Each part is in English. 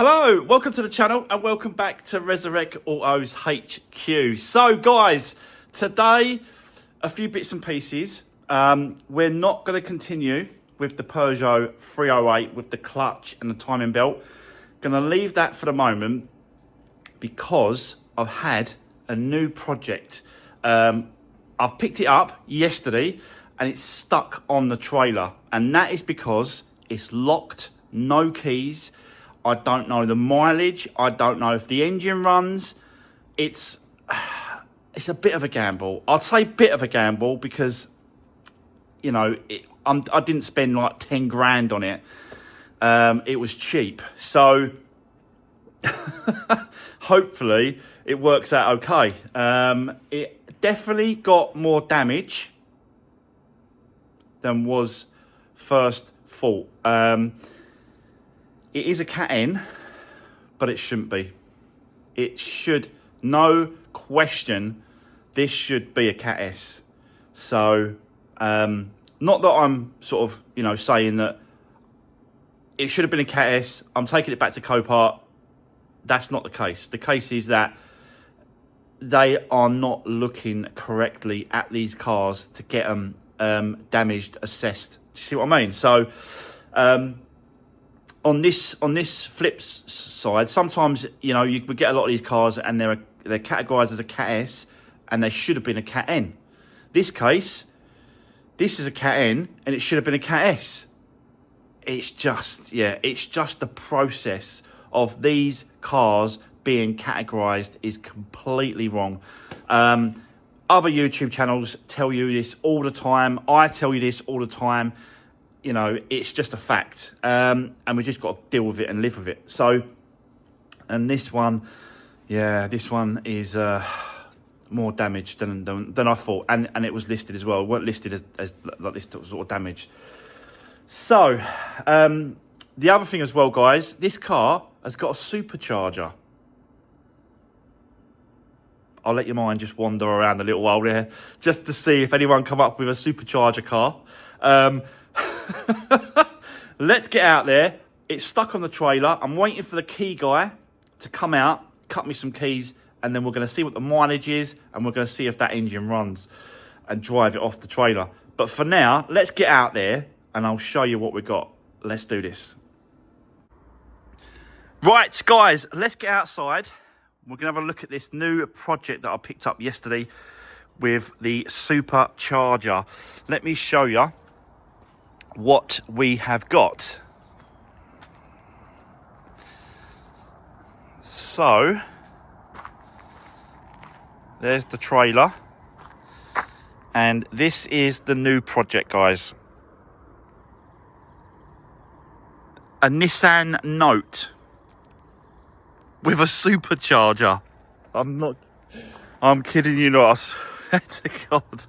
Hello, welcome to the channel and welcome back to Resurwreck Autos HQ. So guys, today a few bits and pieces. We're not going to continue with the Peugeot 308 with the clutch and the timing belt. Going to leave that for the moment because I've had a new project. I've picked it up yesterday and it's stuck on the trailer, and that is because it's locked, no keys. I don't know the mileage. I don't know if the engine runs. It's a bit of a gamble. I'd say bit of a gamble because, you know, I didn't spend like 10 grand on it. It was cheap. So hopefully it works out okay. It definitely got more damage than was first thought. It is a Cat N, but it shouldn't be. It should, no question, this should be a Cat S. So, not that I'm sort of, you know, saying that it should have been a Cat S. I'm taking it back to Copart. That's not the case. The case is that they are not looking correctly at these cars to get them damaged, assessed. Do you see what I mean? So, on this flip side, sometimes, you know, you would get a lot of these cars and they're categorized as a Cat S and they should have been a Cat N. This case, this is a Cat N and it should have been a Cat S. It's just, yeah, it's just the process of these cars being categorized is completely wrong. Other YouTube channels tell you this all the time. I tell you this all the time. You know, it's just a fact, and we just got to deal with it and live with it. So, and this one, yeah, this one is more damaged than I thought, and it was listed as well. It weren't listed as like this sort of damage. So, the other thing as well, guys, this car has got a supercharger. I'll let your mind just wander around a little while there, just to see if anyone come up with a supercharger car. Let's get out there. It's stuck on the trailer. I'm waiting for the key guy to come out, cut me some keys, and then we're going to see what the mileage is, and we're going to see if that engine runs and drive it off the trailer. But for now, let's get out there and I'll show you what we've got. Let's do this. Right, guys, let's get outside. We're going to have a look at this new project that I picked up yesterday with the Supercharger. Let me show you what we have got. So there's the trailer, and this is the new project, guys. A Nissan Note with a supercharger. I'm kidding you not, I swear to God.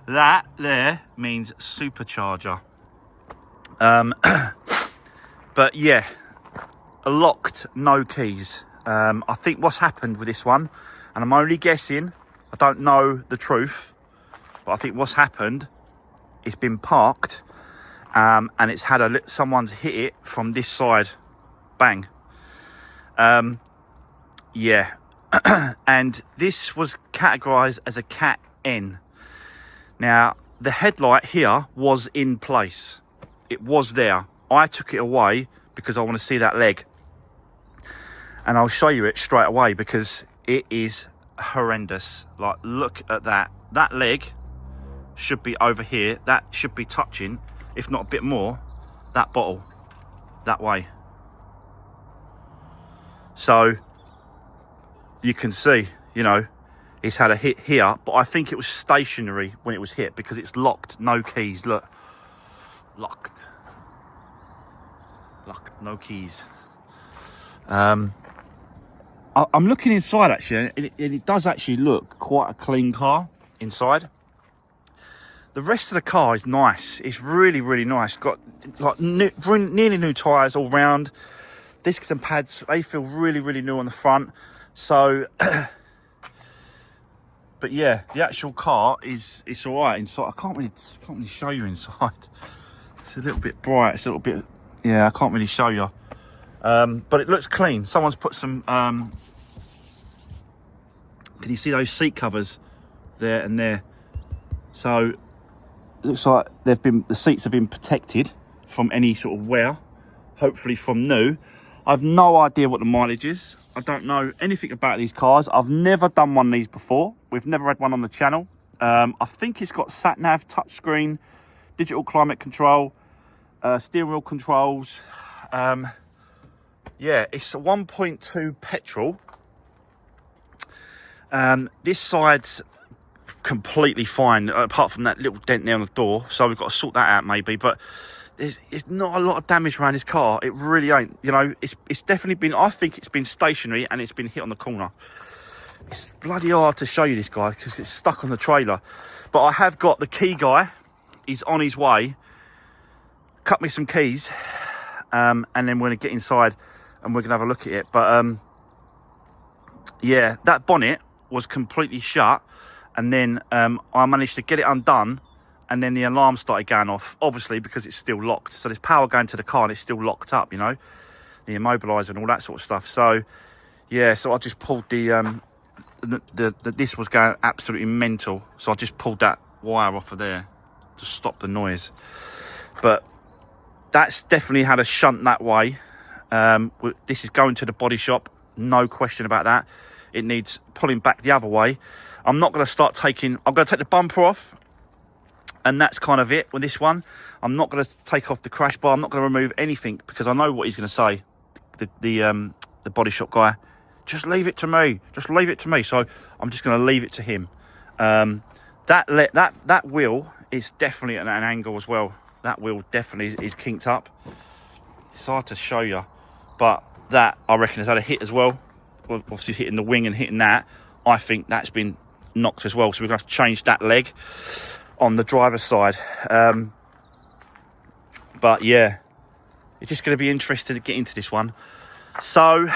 That there means supercharger. But yeah, locked, no keys. I think what's happened with this one, and I'm only guessing, I don't know the truth, but I think what's happened, it's been parked, and it's had someone's hit it from this side, bang. Yeah, and this was categorized as a Cat N. Now, the headlight here was in place. It was there. I took it away because I want to see that leg. And I'll show you it straight away because it is horrendous. Like, look at that. That leg should be over here. That should be touching, if not a bit more, that bottle. That way. So, you can see, you know, it's had a hit here, but I think it was stationary when it was hit because it's locked, no keys. Look, locked, no keys. I'm looking inside actually, and it does actually look quite a clean car inside. The rest of the car is nice. It's really, really nice. Got like nearly new tyres all round. Discs and pads, they feel really, really new on the front. So. But yeah, the actual car it's all right inside. I can't really show you inside. It's a little bit bright. It's a little bit, yeah, I can't really show you. But it looks clean. Someone's put some, can you see those seat covers there and there? So it looks like the seats have been protected from any sort of wear, hopefully from new. I've no idea what the mileage is. I don't know anything about these cars. I've never done one of these before. We've never had one on the channel. I think it's got sat nav, touchscreen, digital climate control, steering wheel controls. Yeah, it's a 1.2 petrol. This side's completely fine, apart from that little dent there on the door. So we've got to sort that out maybe. But there's not a lot of damage around this car. It really ain't. You know, it's definitely been, I think it's been stationary and it's been hit on the corner. It's bloody hard to show you this guy because it's stuck on the trailer. But I have got the key guy. He's on his way. Cut me some keys. And then we're going to get inside and we're going to have a look at it. But yeah, that bonnet was completely shut. And then I managed to get it undone. And then the alarm started going off, obviously, because it's still locked. So there's power going to the car and it's still locked up, you know, the immobiliser and all that sort of stuff. So, yeah, so I just pulled this was going absolutely mental. So I just pulled that wire off of there to stop the noise. But that's definitely had a shunt that way. This is going to the body shop, no question about that. It needs pulling back the other way. I'm not going to start taking, I'm going to take the bumper off. And that's kind of it with this one. I'm not going to take off the crash bar. I'm not going to remove anything because I know what he's going to say. The body shop guy, just leave it to me. Just leave it to me. So I'm just going to leave it to him. That wheel is definitely at an angle as well. That wheel definitely is kinked up. It's hard to show you, but that I reckon has had a hit as well. Obviously hitting the wing and hitting that. I think that's been knocked as well. So we're going to have to change that leg on the driver's side. But yeah, it's just going to be interesting to get into this one. So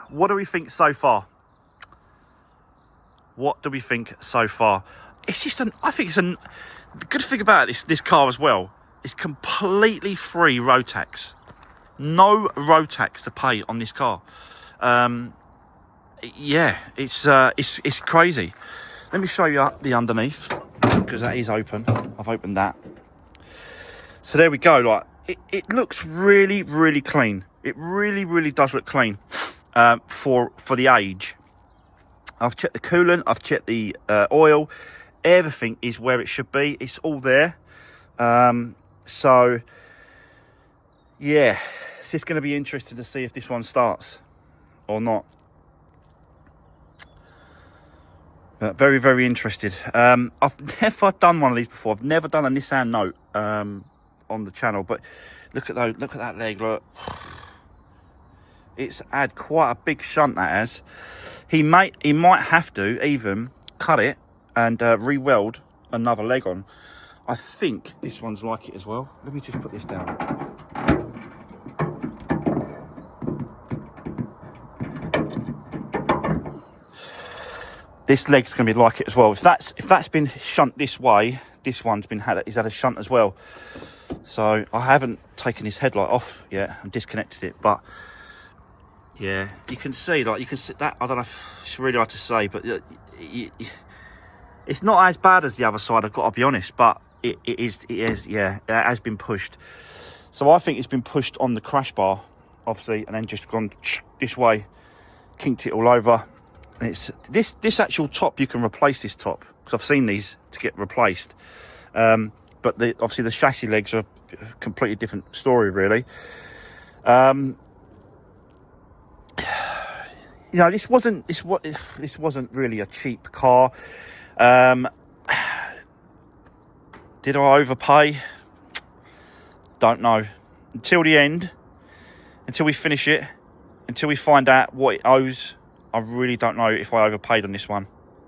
what do we think so far? What do we think so far? It's just I think it's the good thing about this car as well, it's completely free road tax. No road tax to pay on this car. Yeah, it's crazy. Let me show you the underneath, because that is open. I've opened that. So there we go. Like it looks really, really clean. It really, really does look clean for the age. I've checked the coolant. I've checked the oil. Everything is where it should be. It's all there. So yeah, it's just going to be interesting to see if this one starts or not. Very, very interested. I've never done one of these before. I've never done a Nissan Note on the channel, but look at those. Look at that leg. Look, it's had quite a big shunt. That has. He might have to even cut it and re-weld another leg on. I think this one's like it as well. Let me just put this down. This leg's going to be like it as well. If that's been shunt this way, this one's had a shunt as well. So I haven't taken his headlight off yet and disconnected it, but yeah, you can see that. I don't know if it's really hard to say, but it's not as bad as the other side. I've got to be honest, but it is. Yeah, it has been pushed. So I think it's been pushed on the crash bar, obviously, and then just gone this way, kinked it all over. And it's this actual top, you can replace this top, because I've seen these to get replaced. But obviously the chassis legs are a completely different story, really. You know, this wasn't really a cheap car. Did I overpay? Don't know. Until the end, until we finish it, until we find out what it owes, I really don't know if I overpaid on this one.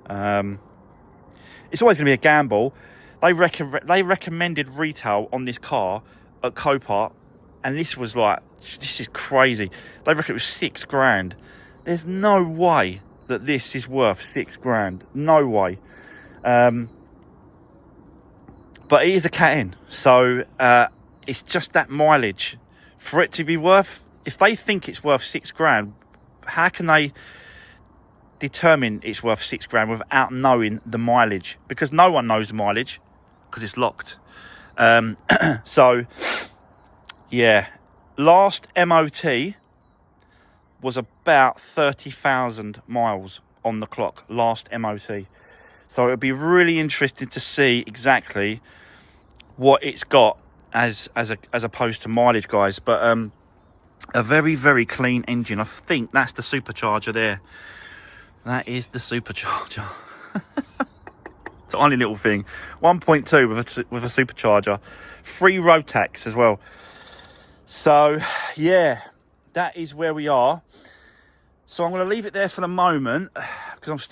It's always going to be a gamble. They recommended retail on this car at Copart, and this was like, this is crazy. They reckon it was £6,000. There's no way that this is worth £6,000. No way. But it is a Cat N, so it's just that mileage for it to be worth if they think it's worth £6,000, how can they determine it's worth £6,000 without knowing the mileage? Because no one knows the mileage because it's locked. So yeah, last MOT was about 30,000 miles on the clock, last MOT. So it would be really interesting to see exactly what it's got as opposed to mileage, guys. But a very, very clean engine. I think that's the Supercharger there. That is the Supercharger. Tiny little thing. 1.2 with a Supercharger. 3 road tax as well. So yeah, that is where we are. So I'm going to leave it there for the moment because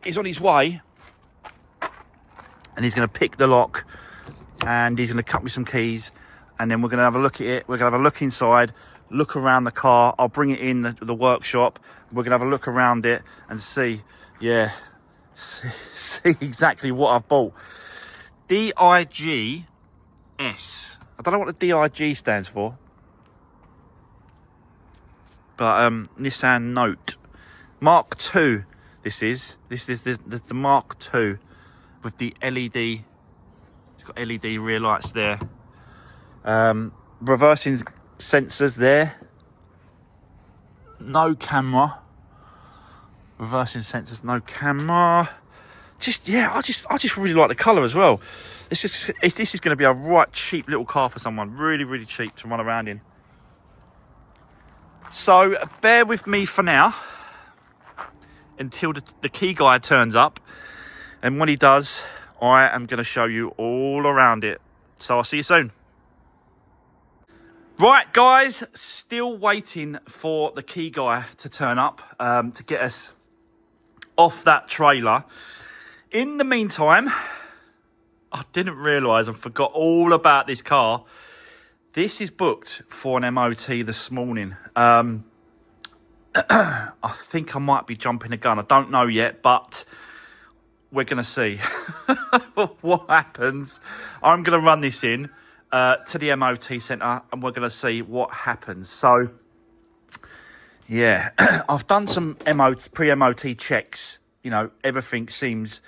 he's on his way, and he's going to pick the lock, and he's going to cut me some keys, and then we're going to have a look at it. We're going to have a look inside, look around the car. I'll bring it in the workshop. We're going to have a look around it and see exactly what I've bought. DIGS. I don't know what the DIG stands for, but Nissan Note Mark II. This is the Mark II with the LED. It's got LED rear lights there. Reversing sensors there. No camera. Reversing sensors, no camera. I just really like the colour as well. This is going to be a right cheap little car for someone. Really, really cheap to run around in. So bear with me for now until the key guy turns up, and when he does, I am going to show you all around it. So I'll see you soon. Right, guys, still waiting for the key guy to turn up to get us off that trailer. In the meantime, I didn't realise and forgot all about this car. This is booked for an MOT this morning. I think I might be jumping the gun. I don't know yet, but we're going to see what happens. I'm going to run this in to the MOT centre, and we're going to see what happens. So, yeah, I've done some pre-MOT checks. You know, everything seems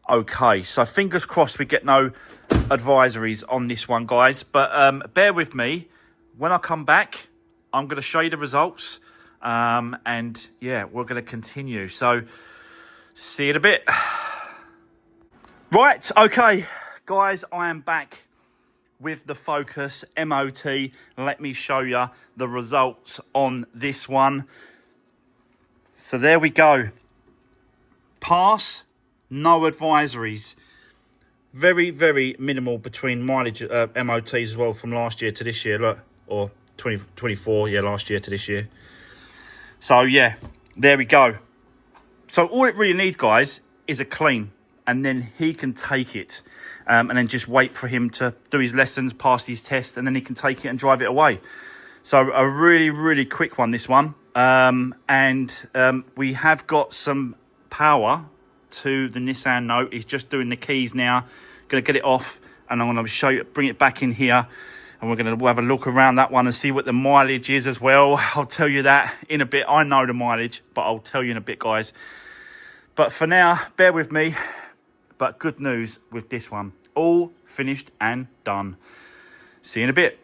okay. So fingers crossed we get no advisories on this one, guys. But bear with me. When I come back, I'm going to show you the results. And, yeah, we're going to continue. So, see you in a bit. Right, okay, guys, I am back with the Focus MOT. Let me show you the results on this one. So there we go. Pass, no advisories. Very, very minimal between mileage MOTs as well from last year to this year. Look, or 2024, yeah, last year to this year. So yeah, there we go. So all it really needs, guys, is a clean, and then he can take it, and then just wait for him to do his lessons, pass his test, and then he can take it and drive it away. So a really, really quick one, this one. We have got some power to the Nissan Note. He's just doing the keys now. Going to get it off, and I'm going to show you, bring it back in here, and we're going to have a look around that one and see what the mileage is as well. I'll tell you that in a bit. I know the mileage, but I'll tell you in a bit, guys. But for now, bear with me. But good news with this one. All finished and done. See you in a bit.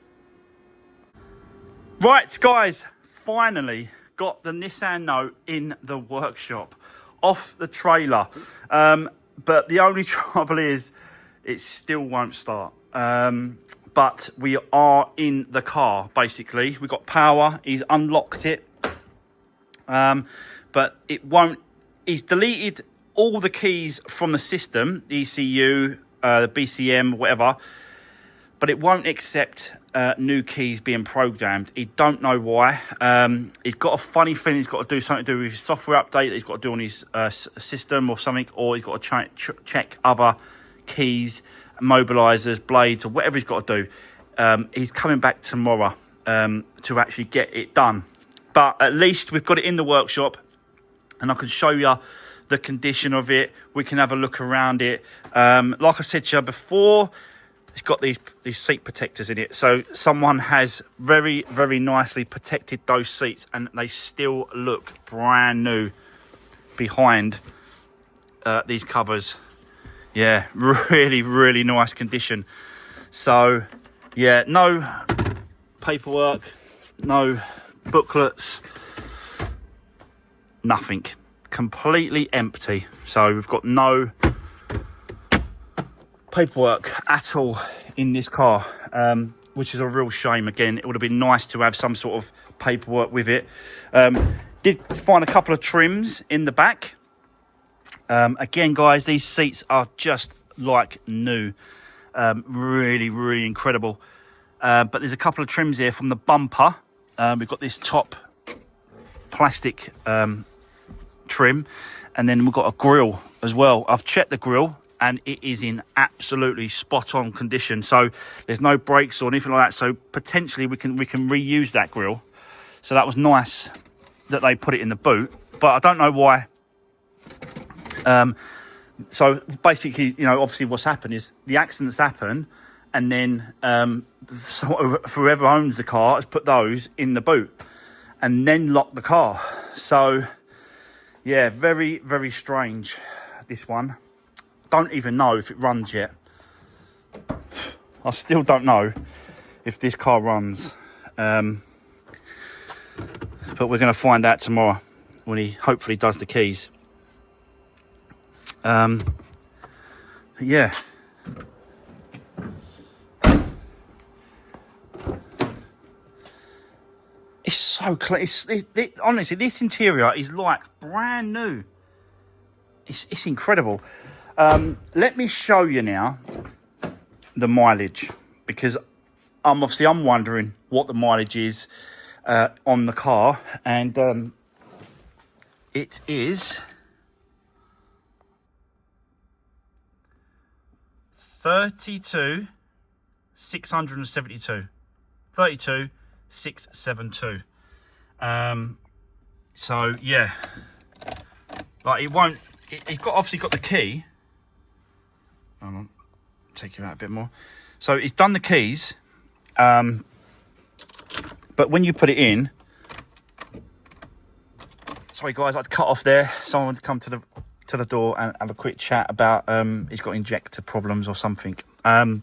Right, guys. Finally got the Nissan Note in the workshop. Off the trailer. But the only trouble is it still won't start. But we are in the car, basically. We've got power. He's unlocked it. But it won't. He's deleted all the keys from the system, the ECU, the BCM, whatever. But it won't accept new keys being programmed. He don't know why. He's got a funny feeling he's got to do something to do with his software update that he's got to do on his system or something, or he's got to check other keys, mobilizers, blades, or whatever he's got to do. He's coming back tomorrow to actually get it done. But at least we've got it in the workshop, and I can show you the condition of it. We can have a look around it. Like I said to you before, it's got these seat protectors in it. So someone has very, very nicely protected those seats, and they still look brand new behind these covers. Yeah, really, really nice condition. So, yeah, no paperwork, no booklets, nothing. Completely empty. So we've got no paperwork at all in this car, which is a real shame. Again, it would have been nice to have some sort of paperwork with it. Did find a couple of trims in the back. Again, guys, these seats are just like new. Really, really incredible. But there's a couple of trims here from the bumper. We've got this top plastic trim, and then we've got a grille as well. I've checked the grille, and it is in absolutely spot on condition. So there's no brakes or anything like that. So potentially we can reuse that grille. So that was nice that they put it in the boot, but I don't know why. So basically, you know, obviously what's happened is the accidents happen, and then so whoever owns the car has put those in the boot and then locked the car. So yeah, very, very strange, this one. Don't even know if it runs yet. I still don't know if this car runs. But we're going to find out tomorrow when he hopefully does the keys. Yeah. It's so clean. Honestly, this interior is like brand new. It's incredible. Let me show you now the mileage, because I'm wondering what the mileage is on the car, and it is 32,672. 32,672. So yeah, but it won't. It's obviously got the key. Hold on, take you out a bit more. So it's done the keys, but when you put it in, sorry guys, I'd cut off there. Someone would come to the door and have a quick chat about he's got injector problems or something. But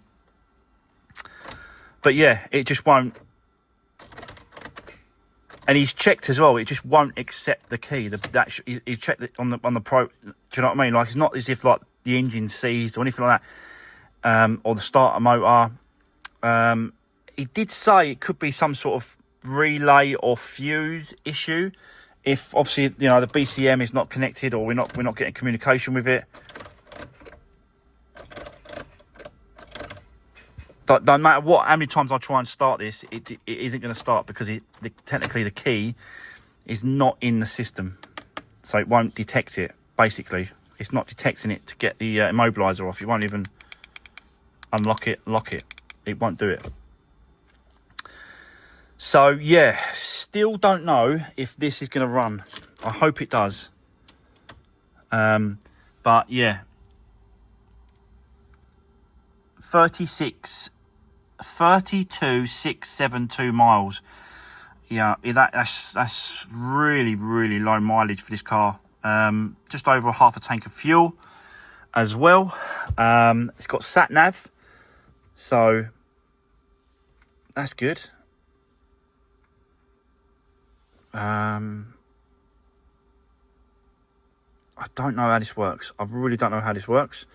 yeah, it just won't. And he's checked as well. It just won't accept the key. He checked it on the Pro. Do you know what I mean? Like, it's not as if like the engine's seized or anything like that, or the starter motor. He did say it could be some sort of relay or fuse issue. If obviously, you know, the BCM is not connected, or we're not getting communication with it. But no matter how many times I try and start this, it isn't going to start, because technically the key is not in the system, so it won't detect it. Basically, it's not detecting it to get the immobiliser off. You won't even unlock it, lock it. It won't do it. So yeah, still don't know if this is going to run. I hope it does. But yeah, 32,672 miles. Yeah, that's really, really low mileage for this car. Just over half a tank of fuel as well. It's got sat nav, so that's good. I don't know how this works. I really don't know how this works.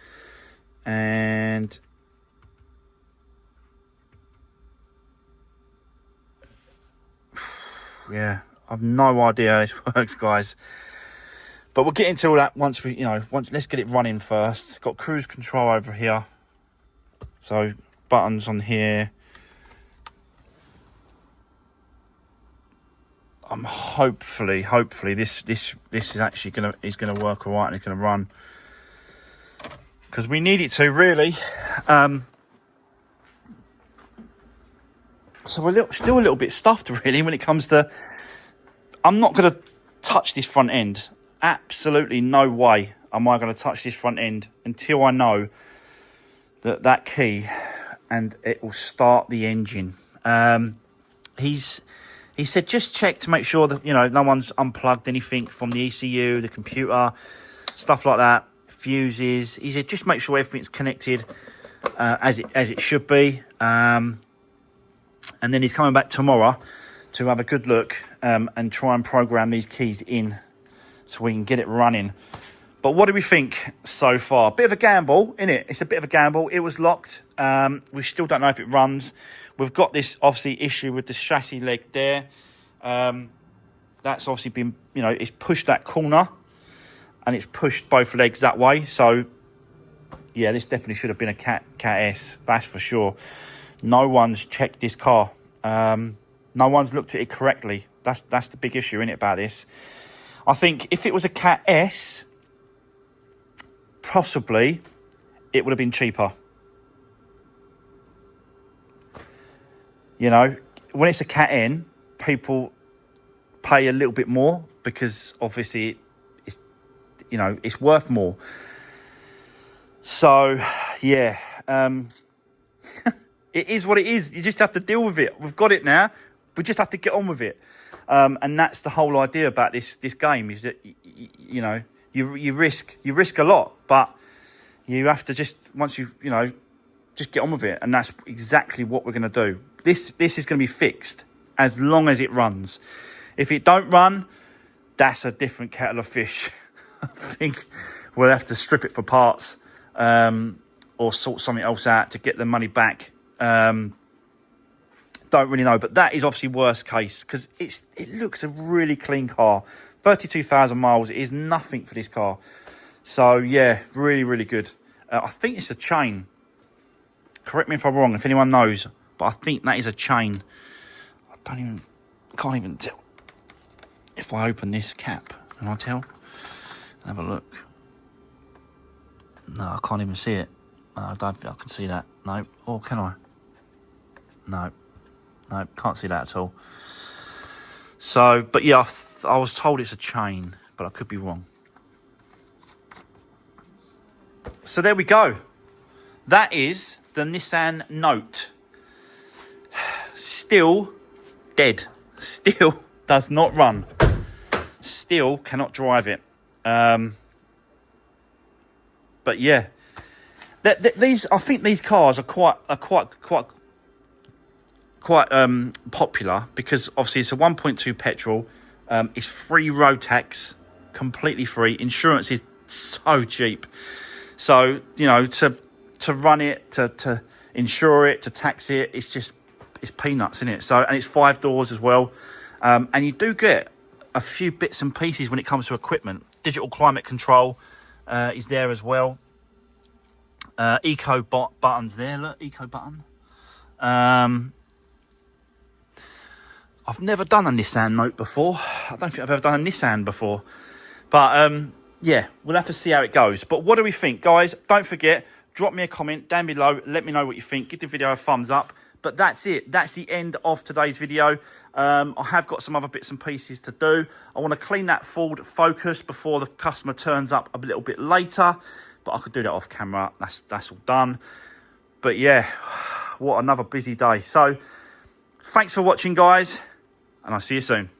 And yeah, I've no idea how this works, guys. But we'll get into all that once let's get it running first. Got cruise control over here. So buttons on here. Hopefully this is actually gonna work all right, and it's gonna run, because we need it to, really. So we're still a little bit stuffed, really, when it comes to. I'm not gonna touch this front end. Absolutely no way am I gonna touch this front end until I know that key and it will start the engine. He said just check to make sure that, you know, no one's unplugged anything from the ECU, the computer, stuff like that, fuses. He said just make sure everything's connected as it should be. And then he's coming back tomorrow to have a good look and try and program these keys in so we can get it running. But what do we think so far? Bit of a gamble, innit? It's a bit of a gamble. It was locked. We still don't know if it runs. We've got this, obviously, issue with the chassis leg there. That's obviously been, you know, it's pushed that corner and it's pushed both legs that way. So, yeah, this definitely should have been a Cat S, that's for sure. No one's checked this car. No one's looked at it correctly. That's the big issue, innit, about this. I think if it was a Cat S, possibly it would have been cheaper. You know, when it's a Cat N, people pay a little bit more because obviously it's, you know, it's worth more. So, yeah, it is what it is. You just have to deal with it. We've got it now. We just have to get on with it. And that's the whole idea about this game is that, you know, you risk a lot, but you have to just, once you know, just get on with it. And that's exactly what we're going to do. This is going to be fixed as long as it runs. If it don't run, that's a different kettle of fish. I think we'll have to strip it for parts or sort something else out to get the money back. Don't really know, but that is obviously worst case because it looks a really clean car. 32,000 miles is nothing for this car. So yeah, really, really good. I think it's a chain. Correct me if I'm wrong, if anyone knows, but I think that is a chain. Can't even tell. If I open this cap, can I tell? Have a look. No, I can't even see it. No, I don't think I can see that. No. Or can I? No. No, can't see that at all. So, but yeah, I was told it's a chain, but I could be wrong. So there we go. That is the Nissan Note. Still dead. Still does not run. Still cannot drive it. But yeah, these, I think these cars are quite popular because obviously it's a 1.2 petrol. It's free road tax, completely free. Insurance is so cheap. So, you know, to run it, to insure it, to tax it, it's peanuts, isn't it? So, and it's 5 doors as well. And you do get a few bits and pieces when it comes to equipment. Digital climate control is there as well. Eco buttons there, look, eco button. I've never done a Nissan Note before. I don't think I've ever done a Nissan before. But, yeah, we'll have to see how it goes. But what do we think, guys? Don't forget, drop me a comment down below. Let me know what you think. Give the video a thumbs up. But that's it. That's the end of today's video. I have got some other bits and pieces to do. I want to clean that Ford Focus before the customer turns up a little bit later. But I could do that off camera. That's all done. But, yeah, what another busy day. So, thanks for watching, guys. And I'll see you soon.